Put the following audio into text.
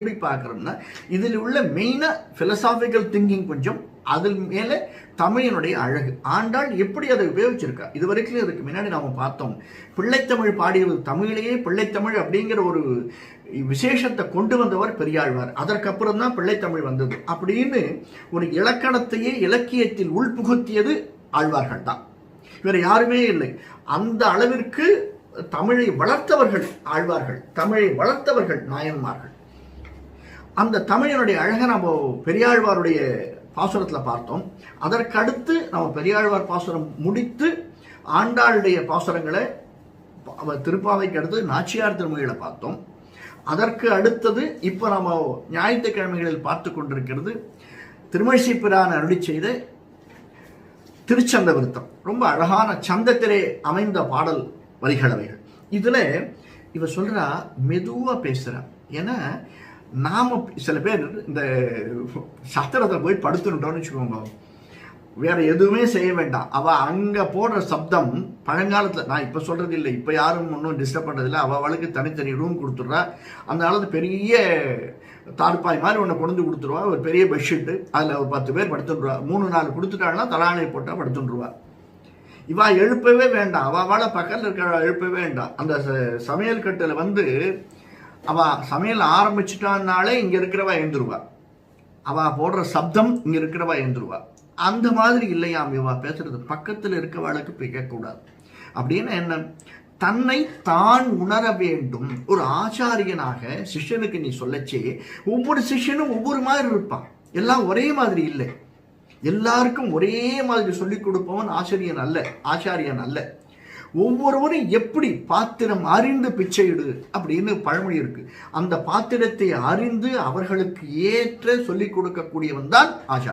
எப்படி பார்க்குறோம்னா இதில் உள்ள மெயினாக ஃபிலசாபிக்கல் திங்கிங் கொஞ்சம் அதில் மேலே தமிழினுடைய அழகு ஆண்டாள் எப்படி அதை உபயோகிச்சிருக்கா இது வரைக்கும் அதுக்கு முன்னாடி நாம் பார்த்தோம் பிள்ளைத்தமிழ் பாடியது தமிழிலேயே பிள்ளைத்தமிழ் அப்படிங்கிற ஒரு விசேஷத்தை கொண்டு வந்தவர் பெரியாழ்வார் அதற்கப்புறம் தான் பிள்ளைத்தமிழ் வந்தது அப்படின்னு ஒரு இலக்கணத்தையே இலக்கியத்தில் உள்புகுத்தியது ஆழ்வார்கள் தான் வேறு யாருமே இல்லை அந்த அளவிற்கு தமிழை வளர்த்தவர்கள் ஆழ்வார்கள் தமிழை வளர்த்தவர்கள் நாயன்மார்கள் அந்த தமிழனுடைய அழகை நம்ம பெரியாழ்வாருடைய பாசுரத்தில் பார்த்தோம் அதற்கடுத்து நம்ம பெரியாழ்வார் பாசுரம் முடித்து ஆண்டாளுடைய பாசுரங்களை திருப்பாவைக்கு அடுத்து நாச்சியார் திருமொழிகளை பார்த்தோம் அதற்கு அடுத்தது இப்போ நம்ம ஞாயிற்றுக்கிழமைகளில் பார்த்து கொண்டிருக்கிறது திருமழிசை பிரான் அருளி செய்த திருச்சந்த விருத்தம் ரொம்ப அழகான சந்தத்திலே அமைந்த பாடல் வரிகளவைகள் இதில் இவ சொல்கிறா மெதுவாக பேசுகிறா ஏன்னா நாம் சில பேர் இந்த சத்திரத்தில் போய் படுத்துட்டோம்னு வச்சுக்கோங்க வேற எதுவுமே செய்ய வேண்டாம் அவள் அங்கே போடுற சப்தம் பழங்காலத்தில் நான் இப்போ சொல்கிறது இல்லை இப்போ யாரும் ஒன்றும் டிஸ்டர்ப் பண்ணுறதில்லை அவளுக்கு தனித்தனி ரூம் கொடுத்துட்றா அந்த காலத்து பெரிய தாழ்பாய் மாதிரி ஒன்று கொண்டு கொடுத்துருவா ஒரு பெரிய பெட்ஷீட்டு அதில் ஒரு 10 பேர் படுத்துட்டுருவா 3-4 கொடுத்துட்டாங்கன்னா தலானை போட்டால் படுத்துட்டுருவா இவா எழுப்பவே வேண்டாம் அவளை பக்கத்தில் இருக்கிற எழுப்பவே வேண்டாம் அந்த சமையல் கட்டில் வந்து அவள் சமையல் ஆரம்பிச்சிட்டான்னாலே இங்கே இருக்கிறவா எழுந்துருவா அவள் போடுற சப்தம் இங்கே இருக்கிறவா எழுந்துருவா அந்த மாதிரி இல்லையாம் இவா பேசுறது பக்கத்தில் இருக்கவாளுக்கு கேட்கக்கூடாது அப்படின்னு என்ன தன்னை தான் உணர வேண்டும் ஒரு ஆச்சாரியனாக சிஷ்யனுக்கு நீ சொல்லச்சே ஒவ்வொரு சிஷ்யனும் ஒவ்வொரு மாதிரி இருப்பான் எல்லாம் ஒரே மாதிரி இல்லை எல்லாருக்கும் ஒரே மாதிரி சொல்லிக் கொடுப்பவன் ஆச்சாரியன் அல்ல ஒவ்வொருவரும் எப்படி பாத்திரம் அறிந்து பிச்சையிடு அப்படின்னு பழமொழி இருக்கு அந்த பாத்திரத்தை அறிந்து அவர்களுக்கு ஏற்ற சொல்லிக் கொடுக்கக்கூடியவன் தான் ஆச்சாரியன்